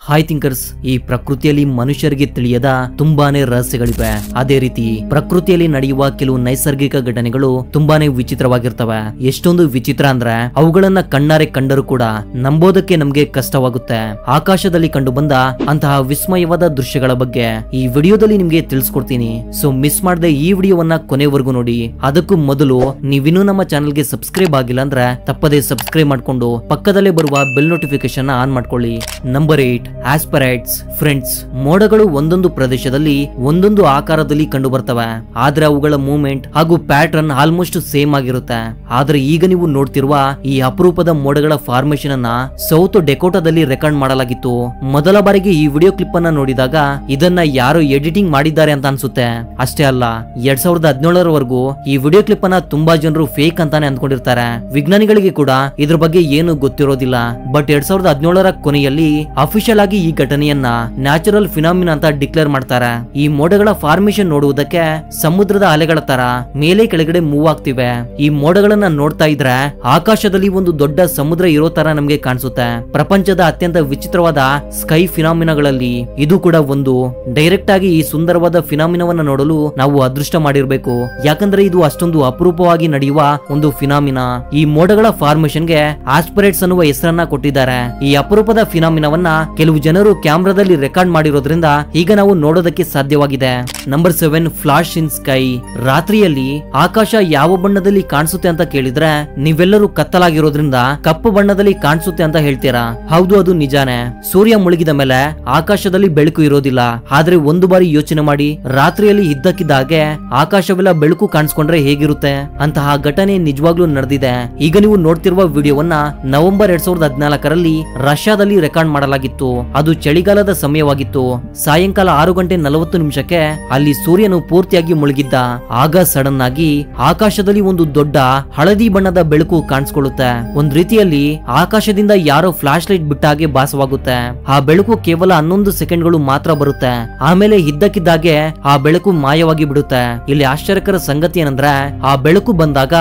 Hi thinkers, ಈ ಪ್ರಕೃತಿಯಲ್ಲಿ ಮನುಷ್ಯರಿಗೆ ತಿಳಿಯದ ತುಂಬಾನೇ ರಹಸ್ಯಗಳಿವೆ. ಅದೇ ರೀತಿ ಪ್ರಕೃತಿಯಲ್ಲಿ ನಡೆಯುವ ಕೆಲವು ನೈಸರ್ಗಿಕ ಘಟನೆಗಳು ತುಂಬಾನೇ ವಿಚಿತ್ರವಾಗಿರ್ತವೆ. ಎಷ್ಟೊಂದು ವಿಚಿತ್ರ ಅಂದ್ರೆ ಅವುಗಳನ್ನ ಕಣ್ಣಾರೆ ಕಂಡರೂ ಕೂಡ ನಂಬೋದಕ್ಕೆ ನಮ್ಗೆ ಕಷ್ಟವಾಗುತ್ತೆ. ಆಕಾಶದಲ್ಲಿ ಕಂಡು ಬಂದ ಅಂತಹ ವಿಸ್ಮಯವಾದ ದೃಶ್ಯಗಳ ಬಗ್ಗೆ ಈ ವಿಡಿಯೋದಲ್ಲಿ ನಿಮ್ಗೆ ತಿಳಿಸ್ಕೊಡ್ತೀನಿ. ಸೊ ಮಿಸ್ ಮಾಡದೆ ಈ ವಿಡಿಯೋವನ್ನ ಕೊನೆವರೆಗೂ ನೋಡಿ. ಅದಕ್ಕೂ ಮೊದಲು ನೀವಿನ್ನೂ ನಮ್ಮ ಚಾನೆಲ್ಗೆ ಸಬ್ಸ್ಕ್ರೈಬ್ ಆಗಿಲ್ಲ ಅಂದ್ರೆ ತಪ್ಪದೇ ಸಬ್ಸ್ಕ್ರೈಬ್ ಮಾಡ್ಕೊಂಡು ಪಕ್ಕದಲ್ಲೇ ಬರುವ ಬೆಲ್ ನೋಟಿಫಿಕೇಶನ್ ಆನ್ ಮಾಡ್ಕೊಳ್ಳಿ. ನಂಬರ್ 8, ಆಸ್ಪೆರೈಟ್ಸ್. ಫ್ರೆಂಡ್ಸ್, ಮೋಡಗಳು ಒಂದೊಂದು ಪ್ರದೇಶದಲ್ಲಿ ಒಂದೊಂದು ಆಕಾರದಲ್ಲಿ ಕಂಡು ಬರ್ತವೆ. ಆದ್ರೆ ಅವುಗಳ ಮೂವ್ಮೆಂಟ್ ಹಾಗೂ ಪ್ಯಾಟರ್ನ್ ಆಲ್ಮೋಸ್ಟ್ ಸೇಮ್ ಆಗಿರುತ್ತೆ. ಆದ್ರೆ ಈಗ ನೀವು ನೋಡ್ತಿರುವ ಈ ಅಪರೂಪದ ಮೋಡಗಳ ಫಾರ್ಮೇಶನ್ ಅನ್ನ ಸೌತ್ ಡೆಕೋಟಾದಲ್ಲಿ ರೆಕಾರ್ಡ್ ಮಾಡಲಾಗಿತ್ತು. ಮೊದಲ ಬಾರಿಗೆ ಈ ವಿಡಿಯೋ ಕ್ಲಿಪ್ ಅನ್ನ ನೋಡಿದಾಗ ಇದನ್ನ ಯಾರೋ ಎಡಿಟಿಂಗ್ ಮಾಡಿದ್ದಾರೆ ಅಂತ ಅನ್ಸುತ್ತೆ. ಅಷ್ಟೇ ಅಲ್ಲ, 2017ರವರೆಗೂ ಈ ವಿಡಿಯೋ ಕ್ಲಿಪ್ ಅನ್ನ ತುಂಬಾ ಜನರು ಫೇಕ್ ಅಂತಾನೆ ಅಂದ್ಕೊಂಡಿರ್ತಾರೆ. ವಿಜ್ಞಾನಿಗಳಿಗೆ ಕೂಡ ಇದ್ರ ಬಗ್ಗೆ ಏನು ಗೊತ್ತಿರೋದಿಲ್ಲ. ಬಟ್ 2017ರ ಕೊನೆಯಲ್ಲಿ ಅಫಿಷಿಯಲ್ ಆಗಿ ಈ ಘಟನೆಯನ್ನ ನ್ಯಾಚುರಲ್ ಫಿನಾಮಿನಾ ಅಂತ ಡಿಕ್ಲೇರ್ ಮಾಡ್ತಾರೆ. ಈ ಮೋಡಗಳ ಫಾರ್ಮೇಶನ್ ನೋಡುವುದಕ್ಕೆ ಸಮುದ್ರದ ಅಲೆಗಳ ತರ ಮೇಲೆ ಕೆಳಗಡೆ ಮೂವ್ ಆಗ್ತಿವೆ. ಈ ಮೋಡಗಳನ್ನ ನೋಡ್ತಾ ಇದ್ರೆ ಆಕಾಶದಲ್ಲಿ ಒಂದು ದೊಡ್ಡ ಸಮುದ್ರ ಇರೋ ತರ ನಮ್ಗೆ ಕಾಣಿಸುತ್ತೆ. ಪ್ರಪಂಚದ ಅತ್ಯಂತ ವಿಚಿತ್ರವಾದ ಸ್ಕೈ ಫಿನಾಮಿನಾಗಳಲ್ಲಿ ಇದು ಕೂಡ ಒಂದು. ಡೈರೆಕ್ಟ್ ಆಗಿ ಈ ಸುಂದರವಾದ ಫಿನಾಮಿನವನ್ನ ನೋಡಲು ನಾವು ಅದೃಷ್ಟ ಮಾಡಿರ್ಬೇಕು. ಯಾಕಂದ್ರೆ ಇದು ಅಷ್ಟೊಂದು ಅಪರೂಪವಾಗಿ ನಡೆಯುವ ಒಂದು ಫಿನಾಮಿನಾ. ಈ ಮೋಡಗಳ ಫಾರ್ಮೇಶನ್ಗೆ ಆಸ್ಪೆರೈಟ್ಸ್ ಅನ್ನುವ ಹೆಸರನ್ನ ಕೊಟ್ಟಿದ್ದಾರೆ. ಈ ಅಪರೂಪದ ಫಿನಾಮಿನವನ್ನ ಕೆಲವು ಜನರು ಕ್ಯಾಮ್ರಾದಲ್ಲಿ ರೆಕಾರ್ಡ್ ಮಾಡಿರೋದ್ರಿಂದ ಈಗ ನಾವು ನೋಡೋದಕ್ಕೆ ಸಾಧ್ಯವಾಗಿದೆ. ನಂಬರ್ 7, ಫ್ಲಾಶ್ ಇನ್ ಸ್ಕೈ. ರಾತ್ರಿಯಲ್ಲಿ ಆಕಾಶ ಯಾವ ಬಣ್ಣದಲ್ಲಿ ಕಾಣಿಸುತ್ತೆ ಅಂತ ಕೇಳಿದ್ರೆ ನೀವೆಲ್ಲರೂ ಕತ್ತಲಾಗಿರೋದ್ರಿಂದ ಕಪ್ಪು ಬಣ್ಣದಲ್ಲಿ ಕಾಣಿಸುತ್ತೆ ಅಂತ ಹೇಳ್ತೀರಾ. ಹೌದು, ಅದು ನಿಜಾನೇ. ಸೂರ್ಯ ಮುಳುಗಿದ ಮೇಲೆ ಆಕಾಶದಲ್ಲಿ ಬೆಳಕು ಇರೋದಿಲ್ಲ. ಆದ್ರೆ ಒಂದು ಬಾರಿ ಯೋಚನೆ ಮಾಡಿ, ರಾತ್ರಿಯಲ್ಲಿ ಇದ್ದಕ್ಕಿದ್ದಾಗೆ ಆಕಾಶವೆಲ್ಲ ಬೆಳಕು ಕಾಣಿಸ್ಕೊಂಡ್ರೆ ಹೇಗಿರುತ್ತೆ? ಅಂತಹ ಘಟನೆ ನಿಜವಾಗ್ಲೂ ನಡೆದಿದೆ. ಈಗ ನೀವು ನೋಡ್ತಿರುವ ವಿಡಿಯೋವನ್ನ ನವೆಂಬರ್ 2014ರಲ್ಲಿ ರಷ್ಯಾದಲ್ಲಿ ರೆಕಾರ್ಡ್ ಮಾಡಲಾಗಿತ್ತು. ಅದು ಚಳಿಗಾಲದ ಸಮಯವಾಗಿತ್ತು. ಸಾಯಂಕಾಲ 6:40 ಅಲ್ಲಿ ಸೂರ್ಯನು ಪೂರ್ತಿಯಾಗಿ ಮುಳುಗಿದ್ದ. ಆಗ ಸಡನ್ ಆಗಿ ಆಕಾಶದಲ್ಲಿ ಒಂದು ದೊಡ್ಡ ಹಳದಿ ಬಣ್ಣದ ಬೆಳಕು ಕಾಣಿಸ್ಕೊಳ್ಳುತ್ತೆ. ಒಂದ್ ರೀತಿಯಲ್ಲಿ ಆಕಾಶದಿಂದ ಯಾರೋ ಫ್ಲಾಶ್ ಲೈಟ್ ಬಿಟ್ಟ ಹಾಗೆ ಭಾಸವಾಗುತ್ತೆ. ಆ ಬೆಳಕು ಕೇವಲ 11 ಸೆಕೆಂಡ್ಗಳು ಮಾತ್ರ ಬರುತ್ತೆ. ಆಮೇಲೆ ಇದ್ದಕ್ಕಿದ್ದಾಗೆ ಆ ಬೆಳಕು ಮಾಯವಾಗಿ ಬಿಡುತ್ತೆ. ಇಲ್ಲಿ ಆಶ್ಚರ್ಯಕರ ಸಂಗತಿ ಏನಂದ್ರೆ ಆ ಬೆಳಕು ಬಂದಾಗ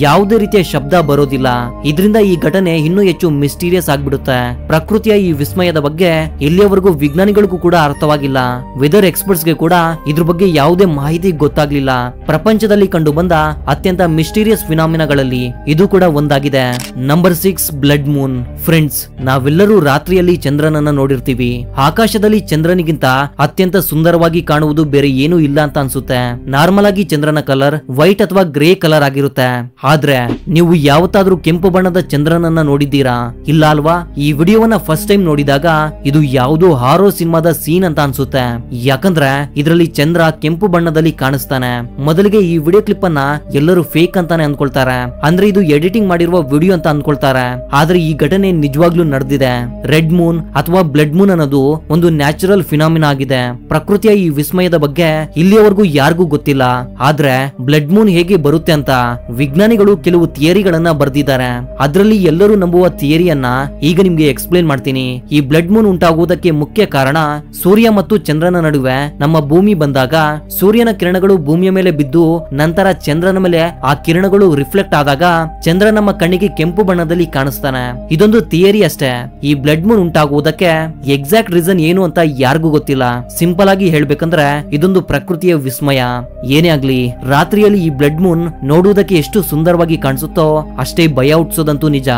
ಯಾವುದೇ ರೀತಿಯ ಶಬ್ದ ಬರೋದಿಲ್ಲ. ಇದರಿಂದ ಈ ಘಟನೆ ಇನ್ನೂ ಹೆಚ್ಚು ಮಿಸ್ಟೀರಿಯಸ್ ಆಗ್ಬಿಡುತ್ತೆ. ಪ್ರಕೃತಿಯ ಈ ವಿಸ್ಮಯದ ಬಗ್ಗೆ ಇಲ್ಲಿಯವರೆಗೂ ವಿಜ್ಞಾನಿಗಳಿಗೂ ಕೂಡ ಅರ್ಥವಾಗಿಲ್ಲ. ವೆದರ್ ಎಕ್ಸ್ಪರ್ಟ್ಸ್ ಗೆ ಕೂಡ ಇದ್ರ ಬಗ್ಗೆ ಯಾವುದೇ ಮಾಹಿತಿ ಗೊತ್ತಾಗ್ಲಿಲ್ಲ. ಪ್ರಪಂಚದಲ್ಲಿ ಕಂಡು ಬಂದ ಅತ್ಯಂತ ಮಿಸ್ಟೀರಿಯಸ್ ಫಿನಾಮಿನಾಗಳಲ್ಲಿ ಇದು ಕೂಡ ಒಂದಾಗಿದೆ. Number 6, blood Moon. ಫ್ರೆಂಡ್ಸ್, ನಾವೆಲ್ಲರೂ ರಾತ್ರಿಯಲ್ಲಿ ಚಂದ್ರನನ್ನ ನೋಡಿರ್ತೀವಿ. ಆಕಾಶದಲ್ಲಿ ಚಂದ್ರನಿಗಿಂತ ಅತ್ಯಂತ ಸುಂದರವಾಗಿ ಕಾಣುವುದು ಬೇರೆ ಏನೂ ಇಲ್ಲ ಅಂತ ಅನ್ಸುತ್ತೆ. ನಾರ್ಮಲ್ ಆಗಿ ಚಂದ್ರನ ಕಲರ್ ವೈಟ್ ಅಥವಾ ಗ್ರೇ ಕಲರ್ ಆಗಿರುತ್ತೆ. ಆದ್ರೆ ನೀವು ಯಾವತ್ತಾದ್ರೂ ಕೆಂಪು ಬಣ್ಣದ ಚಂದ್ರನನ್ನ ನೋಡಿದ್ದೀರಾ? ಇಲ್ಲ ಅಲ್ವಾ? ಈ ವಿಡಿಯೋವನ್ನ ಫಸ್ಟ್ ಟೈಮ್ ನೋಡಿದಾಗ ಇದು ಯಾವುದೋ ಹಾರೋ ಸಿನಿಮಾದ ಸೀನ್ ಅಂತ ಅನ್ಸುತ್ತೆ. ಯಾಕಂದ್ರೆ ಇದರಲ್ಲಿ ಚಂದ್ರ ಕೆಂಪು ಬಣ್ಣದಲ್ಲಿ ಕಾಣಿಸ್ತಾನೆ. ಮೊದಲಿಗೆ ಈ ವಿಡಿಯೋ ಕ್ಲಿಪ್ ಅನ್ನ ಎಲ್ಲರೂ ಫೇಕ್ ಅಂತಾನೆ ಅನ್ಕೊಳ್ತಾರೆ. ಅಂದ್ರೆ ಇದು ಎಡಿಟಿಂಗ್ ಮಾಡಿರುವ ವಿಡಿಯೋ ಅಂತ ಅನ್ಕೊಳ್ತಾರೆ. ಆದ್ರೆ ಈ ಘಟನೆ ನಿಜವಾಗ್ಲೂ ನಡೆದಿದೆ. ರೆಡ್ ಮೂನ್ ಅಥವಾ ಬ್ಲಡ್ ಮೂನ್ ಅನ್ನೋದು ಒಂದು ನ್ಯಾಚುರಲ್ ಫಿನಾಮಿನಾ ಆಗಿದೆ. ಪ್ರಕೃತಿಯ ಈ ವಿಸ್ಮಯದ ಬಗ್ಗೆ ಇಲ್ಲಿಯವರೆಗೂ ಯಾರಿಗೂ ಗೊತ್ತಿಲ್ಲ. ಆದ್ರೆ ಬ್ಲಡ್ ಮೂನ್ ಹೇಗೆ ಬರುತ್ತೆ ಅಂತ ವಿಜ್ಞಾನಿಗಳು ಕೆಲವು ಥಿಯರಿಗಳನ್ನ ಬರೆದಿದ್ದಾರೆ. ಅದರಲ್ಲಿ ಎಲ್ಲರೂ ನಂಬುವ ಥಿಯರಿಯನ್ನ ಈಗ ನಿಮ್ಗೆ ಎಕ್ಸ್ಪ್ಲೇನ್ ಮಾಡ್ತೀನಿ. ಈ ಬ್ಲಡ್ ಮೂನ್ ಉಂಟಾಗುವುದಕ್ಕೆ ಮುಖ್ಯ ಕಾರಣ ಸೂರ್ಯ ಮತ್ತು ಚಂದ್ರನ ನಡುವೆ ನಮ್ಮ ಭೂಮಿ ಬಂದಾಗ ಸೂರ್ಯನ ಕಿರಣಗಳು ಭೂಮಿಯ ಮೇಲೆ ಬಿದ್ದು ನಂತರ ಚಂದ್ರನ ಮೇಲೆ ಆ ಕಿರಣಗಳು ರಿಫ್ಲೆಕ್ಟ್ ಆದಾಗ ಚಂದ್ರ ನಮ್ಮ ಕಣ್ಣಿಗೆ ಕೆಂಪು ಬಣ್ಣದಲ್ಲಿ ಕಾಣಿಸ್ತಾನೆ. ಇದೊಂದು ಥಿಯರಿ ಅಷ್ಟೇ. ಈ ಬ್ಲಡ್ ಮೂನ್ ಉಂಟಾಗುವುದಕ್ಕೆ ಎಕ್ಸಾಕ್ಟ್ ರೀಸನ್ ಏನು ಅಂತ ಯಾರಿಗೂ ಗೊತ್ತಿಲ್ಲ. ಸಿಂಪಲ್ ಆಗಿ ಹೇಳ್ಬೇಕಂದ್ರೆ ಇದೊಂದು ಪ್ರಕೃತಿಯ ವಿಸ್ಮಯ. ಏನೇ ಆಗ್ಲಿ, ರಾತ್ರಿಯಲ್ಲಿ ಈ ಬ್ಲಡ್ ಮೂನ್ ನೋಡುವುದಕ್ಕೆ ಎಷ್ಟು ಸುಂದರವಾಗಿ ಕಾಣಿಸುತ್ತೋ ಅಷ್ಟೇ ಭಯ ಹುಟ್ಟಿಸೋದಂತೂ ನಿಜ.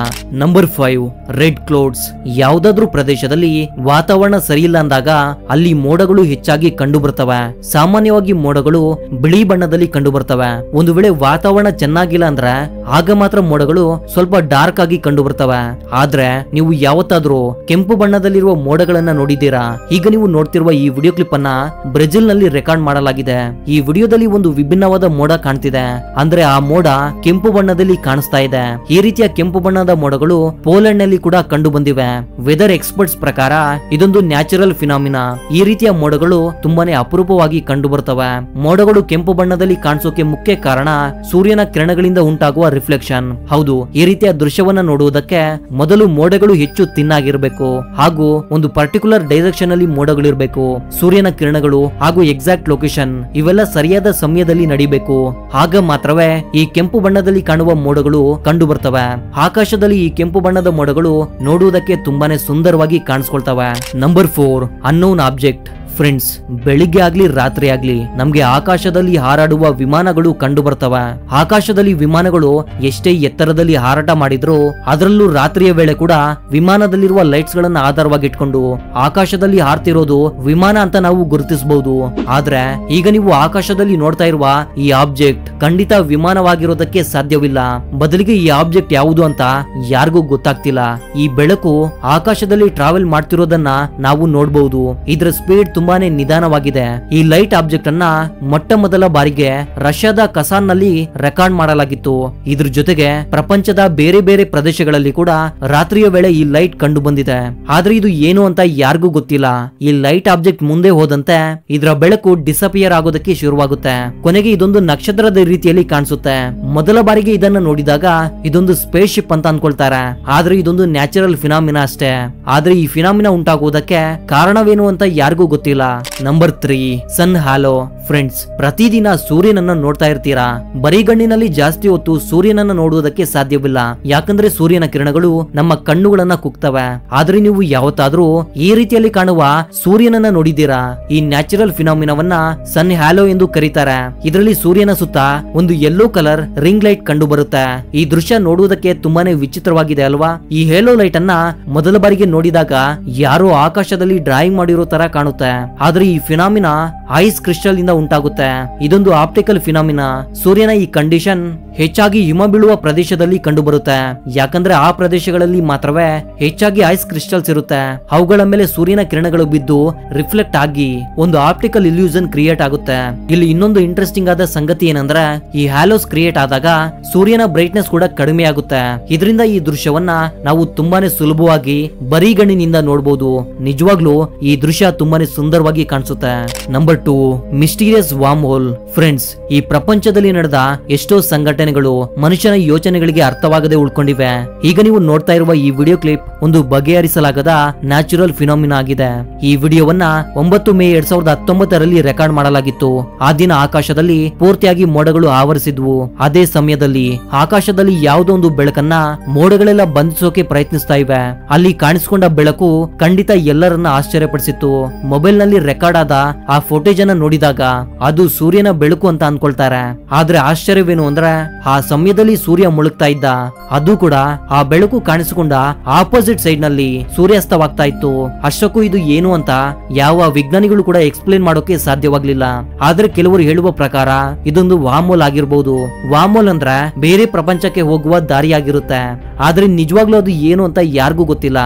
Number 5, red clouds. ಯಾವುದಾದ್ರೂ ಪ್ರದೇಶದಲ್ಲಿ ವಾತಾವರಣ ಸರಿಯಿಲ್ಲ ಅಂದಾಗ ಅಲ್ಲಿ ಮೋಡಗಳು ಹೆಚ್ಚಾಗಿ ಕಂಡು ಬರ್ತವೆ. ಸಾಮಾನ್ಯವಾಗಿ ಮೋಡಗಳು ಬಿಳಿ ಬಣ್ಣದಲ್ಲಿ ಕಂಡು ಬರ್ತವೆ. ಒಂದು ವೇಳೆ ವಾತಾವರಣ ಚೆನ್ನಾಗಿಲ್ಲ ಅಂದ್ರೆ ಆಗ ಮಾತ್ರ ಮೋಡಗಳು ಸ್ವಲ್ಪ ಡಾರ್ಕ್ ಆಗಿ ಕಂಡು ಬರ್ತವೆ. ಆದ್ರೆ ನೀವು ಯಾವತ್ತಾದ್ರೂ ಕೆಂಪು ಬಣ್ಣದಲ್ಲಿರುವ ಮೋಡಗಳನ್ನ ನೋಡಿದ್ದೀರಾ? ಈಗ ನೀವು ನೋಡ್ತಿರುವ ಈ ವಿಡಿಯೋ ಕ್ಲಿಪ್ ಅನ್ನ ಬ್ರೆಜಿಲ್ ನಲ್ಲಿ ರೆಕಾರ್ಡ್ ಮಾಡಲಾಗಿದೆ. ಈ ವಿಡಿಯೋದಲ್ಲಿ ಒಂದು ವಿಭಿನ್ನವಾದ ಮೋಡ ಕಾಣ್ತಿದೆ. ಅಂದ್ರೆ ಆ ಮೋಡ ಕೆಂಪು ಬಣ್ಣದಲ್ಲಿ ಕಾಣಿಸ್ತಾ ಇದೆ. ಈ ರೀತಿಯ ಕೆಂಪು ಬಣ್ಣದ ಮೋಡಗಳು ಪೋಲೆಂಡ್ ನಲ್ಲಿ ಕೂಡ ಕಂಡು ಬಂದಿವೆ. ವೆದರ್ ಎಕ್ಸ್ಪರ್ಟ್ಸ್ ಪ್ರಕಾರ ಇದೊಂದು ನ್ಯಾಚುರಲ್ ಫಿನಾಮಿನಾ. ಈ ರೀತಿಯ ಮೋಡಗಳು ತುಂಬಾನೇ ಅಪರೂಪವಾಗಿ ಕಂಡು ಬರ್ತವೆ. ಮೋಡಗಳು ಕೆಂಪು ಬಣ್ಣದಲ್ಲಿ ಕಾಣಿಸೋಕೆ ಮುಖ್ಯ ಕಾರಣ ಸೂರ್ಯನ ಕಿರಣಗಳಿಂದ ಉಂಟಾಗುವ ರಿಫ್ಲೆಕ್ಷನ್. ಹೌದು, ಈ ರೀತಿಯ ದೃಶ್ಯವನ್ನ ನೋಡುವುದಕ್ಕೆ ಮೊದಲು ಮೋಡಗಳು ಹೆಚ್ಚು ತಿನ್ನಾಗಿರ್ಬೇಕು ಹಾಗೂ ಒಂದು ಪರ್ಟಿಕ್ಯುಲರ್ ಡೈರೆಕ್ಷನ್ ಅಲ್ಲಿ ಮೋಡಗಳಿರ್ಬೇಕು. ಸೂರ್ಯನ ಕಿರಣಗಳು ಹಾಗೂ ಎಕ್ಸಾಕ್ಟ್ ಲೊಕೇಶನ್ ಇವೆಲ್ಲ ಸರಿಯಾದ ಸಮಯದಲ್ಲಿ ನಡಿಬೇಕು. ಆಗ ಮಾತ್ರವೇ ಈ ಕೆಂಪು ಬಣ್ಣದಲ್ಲಿ ಕಾಣುವ ಮೋಡಗಳು ಕಂಡು ಬರ್ತವೆ. ಆಕಾಶದಲ್ಲಿ ಈ ಕೆಂಪು ಬಣ್ಣದ ಮೋಡಗಳು ನೋಡುವುದಕ್ಕೆ ತುಂಬಾನೇ ಸುಂದರವಾಗಿ ಕಾಣಿಸ್ಕೊಳ್ತವೆ. ಅನ್ಕೊಳ್ತಾವೆ. Number 4 unknown object. ಫ್ರೆಂಡ್ಸ್, ಬೆಳಿಗ್ಗೆ ಆಗ್ಲಿ ರಾತ್ರಿ ಆಗ್ಲಿ ನಮ್ಗೆ ಆಕಾಶದಲ್ಲಿ ಹಾರಾಡುವ ವಿಮಾನಗಳು ಕಂಡು ಬರ್ತವೆ. ಆಕಾಶದಲ್ಲಿ ವಿಮಾನಗಳು ಎಷ್ಟೇ ಎತ್ತರದಲ್ಲಿ ಹಾರಾಟ ಮಾಡಿದ್ರು ಅದರಲ್ಲೂ ರಾತ್ರಿಯ ವೇಳೆ ಕೂಡ ವಿಮಾನದಲ್ಲಿರುವ ಲೈಟ್ಸ್ ಗಳನ್ನ ಆಧಾರವಾಗಿಟ್ಕೊಂಡು ಆಕಾಶದಲ್ಲಿ ಹಾರ್ತಿರೋದು ವಿಮಾನ ಅಂತ ನಾವು ಗುರುತಿಸಬಹುದು. ಆದ್ರೆ ಈಗ ನೀವು ಆಕಾಶದಲ್ಲಿ ನೋಡ್ತಾ ಇರುವ ಈ ಆಬ್ಜೆಕ್ಟ್ ಖಂಡಿತ ವಿಮಾನವಾಗಿರೋದಕ್ಕೆ ಸಾಧ್ಯವಿಲ್ಲ. ಬದಲಿಗೆ ಈ ಆಬ್ಜೆಕ್ಟ್ ಯಾವುದು ಅಂತ ಯಾರಿಗೂ ಗೊತ್ತಾಗ್ತಿಲ್ಲ. ಈ ಬೆಳಕು ಆಕಾಶದಲ್ಲಿ ಟ್ರಾವೆಲ್ ಮಾಡ್ತಿರೋದನ್ನ ನಾವು ನೋಡಬಹುದು. ಇದರ ಸ್ಪೀಡ್ ತುಂಬಾನೇ ನಿಧಾನವಾಗಿದೆ. ಈ ಲೈಟ್ ಆಬ್ಜೆಕ್ಟ್ ಅನ್ನ ಮೊಟ್ಟ ಮೊದಲ ಬಾರಿಗೆ ರಷ್ಯಾದ ಕಸಾನ್ ನಲ್ಲಿ ರೆಕಾರ್ಡ್ ಮಾಡಲಾಗಿತ್ತು. ಇದ್ರ ಜೊತೆಗೆ ಪ್ರಪಂಚದ ಬೇರೆ ಬೇರೆ ಪ್ರದೇಶಗಳಲ್ಲಿ ಕೂಡ ರಾತ್ರಿಯ ವೇಳೆ ಈ ಲೈಟ್ ಕಂಡು ಬಂದಿದೆ. ಆದ್ರೆ ಇದು ಏನು ಅಂತ ಯಾರಿಗೂ ಗೊತ್ತಿಲ್ಲ. ಈ ಲೈಟ್ ಆಬ್ಜೆಕ್ಟ್ ಮುಂದೆ ಹೋದಂತೆ ಇದರ ಬೆಳಕು ಡಿಸಪಿಯರ್ ಆಗೋದಕ್ಕೆ ಶುರುವಾಗುತ್ತೆ. ಕೊನೆಗೆ ಇದೊಂದು ನಕ್ಷತ್ರದ ರೀತಿಯಲ್ಲಿ ಕಾಣಿಸುತ್ತೆ. ಮೊದಲ ಬಾರಿಗೆ ಇದನ್ನ ನೋಡಿದಾಗ ಇದೊಂದು ಸ್ಪೇಸ್ ಶಿಪ್ ಅಂತ ಅನ್ಕೊಳ್ತಾರೆ. ಆದ್ರೆ ಇದೊಂದು ನ್ಯಾಚುರಲ್ ಫಿನಾಮಿನಾ ಅಷ್ಟೇ. ಆದ್ರೆ ಈ ಫಿನಾಮಿನಾ ಉಂಟಾಗುವುದಕ್ಕೆ ಕಾರಣವೇನು ಅಂತ ಯಾರಿಗೂ ಗೊತ್ತಿಲ್ಲ. ನಂಬರ್ 3 ಸನ್ ಹ್ಯಾಲೋ. ಫ್ರೆಂಡ್ಸ್, ಪ್ರತಿದಿನ ಸೂರ್ಯನನ್ನ ನೋಡ್ತಾ ಇರ್ತೀರಾ. ಬರಿಗಣ್ಣಿನಲ್ಲಿ ಜಾಸ್ತಿ ಹೊತ್ತು ಸೂರ್ಯನನ್ನ ನೋಡುವುದಕ್ಕೆ ಸಾಧ್ಯವಿಲ್ಲ. ಯಾಕಂದ್ರೆ ಸೂರ್ಯನ ಕಿರಣಗಳು ನಮ್ಮ ಕಣ್ಣುಗಳನ್ನ ಕುಗ್ತವೆ. ಆದ್ರೆ ನೀವು ಯಾವತ್ತಾದ್ರೂ ಈ ರೀತಿಯಲ್ಲಿ ಕಾಣುವ ಸೂರ್ಯನನ್ನ ನೋಡಿದ್ದೀರಾ? ಈ ನ್ಯಾಚುರಲ್ ಫಿನಾಮಿನಾವನ್ನ ಸನ್ ಹ್ಯಾಲೋ ಎಂದು ಕರೀತಾರೆ. ಇದರಲ್ಲಿ ಸೂರ್ಯನ ಸುತ್ತ ಒಂದು ಯೆಲ್ಲೋ ಕಲರ್ ರಿಂಗ್ ಲೈಟ್ ಕಂಡು ಬರುತ್ತೆ. ಈ ದೃಶ್ಯ ನೋಡುವುದಕ್ಕೆ ತುಂಬಾನೇ ವಿಚಿತ್ರವಾಗಿದೆ ಅಲ್ವಾ? ಈ ಹೇಲೋ ಲೈಟ್ ಅನ್ನ ಮೊದಲ ಬಾರಿಗೆ ನೋಡಿದಾಗ ಯಾರೋ ಆಕಾಶದಲ್ಲಿ ಡ್ರಾಯಿಂಗ್ ಮಾಡಿರೋ ತರ ಕಾಣುತ್ತೆ. ಆದ್ರೆ ಈ ಫಿನಾಮಿನಾ ಐಸ್ ಕ್ರಿಸ್ಟಲ್ ಇಂದ ಉಂಟಾಗುತ್ತೆ. ಇದೊಂದು ಆಪ್ಟಿಕಲ್ ಫಿನಾಮಿನಾ. ಸೂರ್ಯನ ಈ ಕಂಡೀಷನ್ ಹೆಚ್ಚಾಗಿ ಹಿಮ ಬೀಳುವ ಪ್ರದೇಶದಲ್ಲಿ ಕಂಡು ಬರುತ್ತೆ. ಯಾಕಂದ್ರೆ ಆ ಪ್ರದೇಶಗಳಲ್ಲಿ ಮಾತ್ರವೇ ಹೆಚ್ಚಾಗಿ ಐಸ್ ಕ್ರಿಸ್ಟಲ್ಸ್ ಇರುತ್ತೆ. ಅವುಗಳ ಮೇಲೆ ಸೂರ್ಯನ ಕಿರಣಗಳು ಬಿದ್ದು ರಿಫ್ಲೆಕ್ಟ್ ಆಗಿ ಒಂದು ಆಪ್ಟಿಕಲ್ ಇಲ್ಯೂಷನ್ ಕ್ರಿಯೇಟ್ ಆಗುತ್ತೆ. ಇಲ್ಲಿ ಇನ್ನೊಂದು ಇಂಟ್ರೆಸ್ಟಿಂಗ್ ಆದ ಸಂಗತಿ ಏನಂದ್ರೆ ಈ ಹ್ಯಾಲೋಸ್ ಕ್ರಿಯೇಟ್ ಆದಾಗ ಸೂರ್ಯನ ಬ್ರೈಟ್ನೆಸ್ ಕೂಡ ಕಡಿಮೆ ಆಗುತ್ತೆ. ಇದರಿಂದ ಈ ದೃಶ್ಯವನ್ನ ನಾವು ತುಂಬಾನೇ ಸುಲಭವಾಗಿ ಬರಿಗಣ್ಣಿನಿಂದ ನೋಡಬಹುದು. ನಿಜವಾಗ್ಲೂ ಈ ದೃಶ್ಯ ತುಂಬಾನೇ ಸುಂದರವಾಗಿ ಕಾಣಿಸುತ್ತೆ. Number 2 mysterious wormhole. Friends, ಈ ಪ್ರಪಂಚದಲ್ಲಿ ನಡೆದ ಎಷ್ಟೋ ಸಂಘಟನೆಗಳು ಮನುಷ್ಯನ ಯೋಚನೆಗಳಿಗೆ ಅರ್ಥವಾಗದೆ ಉಳ್ಕೊಂಡಿವೆ. ಈಗ ನೀವು ನೋಡ್ತಾ ಇರುವ ಈ ವಿಡಿಯೋ ಕ್ಲಿಪ್ ಒಂದು ಬಗೆಹರಿಸಲಾಗದ ನ್ಯಾಚುರಲ್ ಫಿನಾಮಿನಾ ಆಗಿದೆ. ಈ ವಿಡಿಯೋವನ್ನ 9 ಮೇ 2019 ರೆಕಾರ್ಡ್ ಮಾಡಲಾಗಿತ್ತು. ಆ ದಿನ ಆಕಾಶದಲ್ಲಿ ಪೂರ್ತಿಯಾಗಿ ಮೋಡಗಳು ಆವರಿಸಿದ್ವು. ಅದೇ ಸಮಯದಲ್ಲಿ ಆಕಾಶದಲ್ಲಿ ಯಾವುದೋ ಒಂದು ಬೆಳಕನ್ನ ಮೋಡಗಳೆಲ್ಲ ಬಂಧಿಸೋಕೆ ಪ್ರಯತ್ನಿಸ್ತಾ ಇವೆ. ಅಲ್ಲಿ ಕಾಣಿಸಿಕೊಂಡ ಬೆಳಕು ಖಂಡಿತ ಎಲ್ಲರನ್ನ ಆಶ್ಚರ್ಯಪಡಿಸಿತ್ತು. ಮೊಬೈಲ್ ನಲ್ಲಿ ರೆಕಾರ್ಡ್ ಆದ ಆ ಫೋಟೇಜ್ ಅನ್ನ ನೋಡಿದಾಗ ಅದು ಸೂರ್ಯನ ಬೆಳಕು ಅಂತ ಅನ್ಕೊಳ್ತಾರೆ. ಆದ್ರೆ ಆಶ್ಚರ್ಯವೇನು ಅಂದ್ರೆ ಆ ಸಮಯದಲ್ಲಿ ಸೂರ್ಯ ಮುಳುಗ್ತಾ ಇದ್ದ. ಅದು ಕೂಡ ಆ ಬೆಳಕು ಕಾಣಿಸಿಕೊಂಡ ಆಪೋಸಿಟ್ ಸೈಡ್ ನಲ್ಲಿ ಸೂರ್ಯಾಸ್ತವಾಗ್ತಾ ಇತ್ತು. ಅಷ್ಟಕ್ಕೂ ಇದು ಏನು ಅಂತ ಯಾವ ವಿಜ್ಞಾನಿಗಳು ಕೂಡ ಎಕ್ಸ್ಪ್ಲೇನ್ ಮಾಡೋಕೆ ಸಾಧ್ಯವಾಗ್ಲಿಲ್ಲ. ಆದ್ರೆ ಕೆಲವರು ಹೇಳುವ ಪ್ರಕಾರ ಇದೊಂದು ವಾಮೋಲ್ ಆಗಿರಬಹುದು. ವಾಮೋಲ್ ಅಂದ್ರೆ ಬೇರೆ ಪ್ರಪಂಚಕ್ಕೆ ಹೋಗುವ ದಾರಿಯಾಗಿರುತ್ತೆ. ಆದ್ರೆ ನಿಜವಾಗ್ಲೂ ಅದು ಏನು ಅಂತ ಯಾರಿಗೂ ಗೊತ್ತಿಲ್ಲ.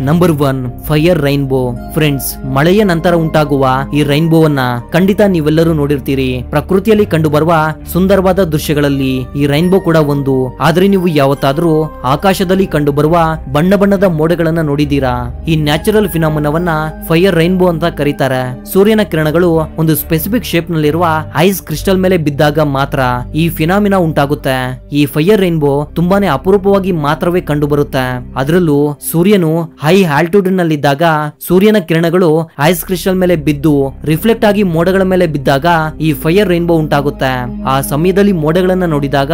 Number 1 fire rainbow. ಫ್ರೆಂಡ್ಸ್, ಮಳೆಯ ನಂತರ ಉಂಟಾಗುವ ಈ ರೈನ್ಬೋವನ್ನ ಖಂಡಿತ ನೀವೆಲ್ಲರೂ ನೋಡಿರ್ತೀರಿ. ಪ್ರಕೃತಿಯಲ್ಲಿ ಕಂಡುಬರುವ ಸುಂದರವಾದ ದೃಶ್ಯಗಳಲ್ಲಿ ಈ ರೈನ್ಬೋ ಕೂಡ ಒಂದು. ಆದ್ರೆ ನೀವು ಯಾವತ್ತಾದ್ರೂ ಆಕಾಶದಲ್ಲಿ ಕಂಡುಬರುವ ಬಣ್ಣ ಬಣ್ಣದ ಮೋಡಗಳನ್ನ ನೋಡಿದೀರಾ? ಈ ನ್ಯಾಚುರಲ್ ಫಿನಾಮಿನಾವನ್ನ ಫೈರ್ ರೈನ್ಬೋ ಅಂತ ಕರೀತಾರೆ. ಸೂರ್ಯನ ಕಿರಣಗಳು ಒಂದು ಸ್ಪೆಸಿಫಿಕ್ ಶೇಪ್ ನಲ್ಲಿರುವ ಐಸ್ ಕ್ರಿಸ್ಟಲ್ ಮೇಲೆ ಬಿದ್ದಾಗ ಮಾತ್ರ ಈ ಫಿನಾಮಿನಾ ಉಂಟಾಗುತ್ತೆ. ಈ ಫೈರ್ ರೈನ್ಬೋ ತುಂಬಾನೇ ಅಪರೂಪವಾಗಿ ಮಾತ್ರವೇ ಕಂಡು ಬರುತ್ತೆ. ಅದರಲ್ಲೂ ಸೂರ್ಯನು ಹೈ ಆಲ್ಟಿಟ್ಯೂಡ್ ನಲ್ಲಿದ್ದಾಗ ಸೂರ್ಯನ ಕಿರಣಗಳು ಐಸ್ ಕ್ರಿಸ್ಟಲ್ ಮೇಲೆ ಬಿದ್ದು ರಿಫ್ಲೆಕ್ಟ್ ಆಗಿ ಮೋಡಗಳ ಮೇಲೆ ಬಿದ್ದಾಗ ಈ ಫೈರ್ ರೈನ್ಬೋ ಉಂಟಾಗುತ್ತೆ. ಆ ಸಮಯದಲ್ಲಿ ಮೋಡಗಳನ್ನ ನೋಡಿದಾಗ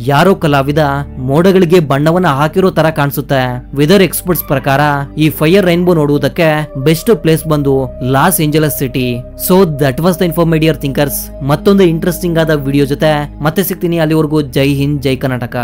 ಯಾರೋ ಕಲಾವಿದ ಮೋಡಗಳಿಗೆ ಬಣ್ಣವನ್ನ ಹಾಕಿರೋ ತರ ಕಾಣಿಸುತ್ತೆ. ವೆದರ್ ಎಕ್ಸ್ಪರ್ಟ್ಸ್ ಪ್ರಕಾರ ಈ ಫೈರ್ ರೈನ್ಬೋ ನೋಡುವುದಕ್ಕೆ ಬೆಸ್ಟ್ ಪ್ಲೇಸ್ ಬಂದು loss Angeles city. So that was the informative thinkers. ಮತ್ತೊಂದು ಇಂಟ್ರೆಸ್ಟಿಂಗ್ ಆದ ವಿಡಿಯೋ ಜೊತೆ ಮತ್ತೆ ಸಿಗ್ತೀನಿ. ಅಲ್ಲಿವರೆಗೂ ಜೈ ಹಿಂದ್, ಜೈ ಕರ್ನಾಟಕ.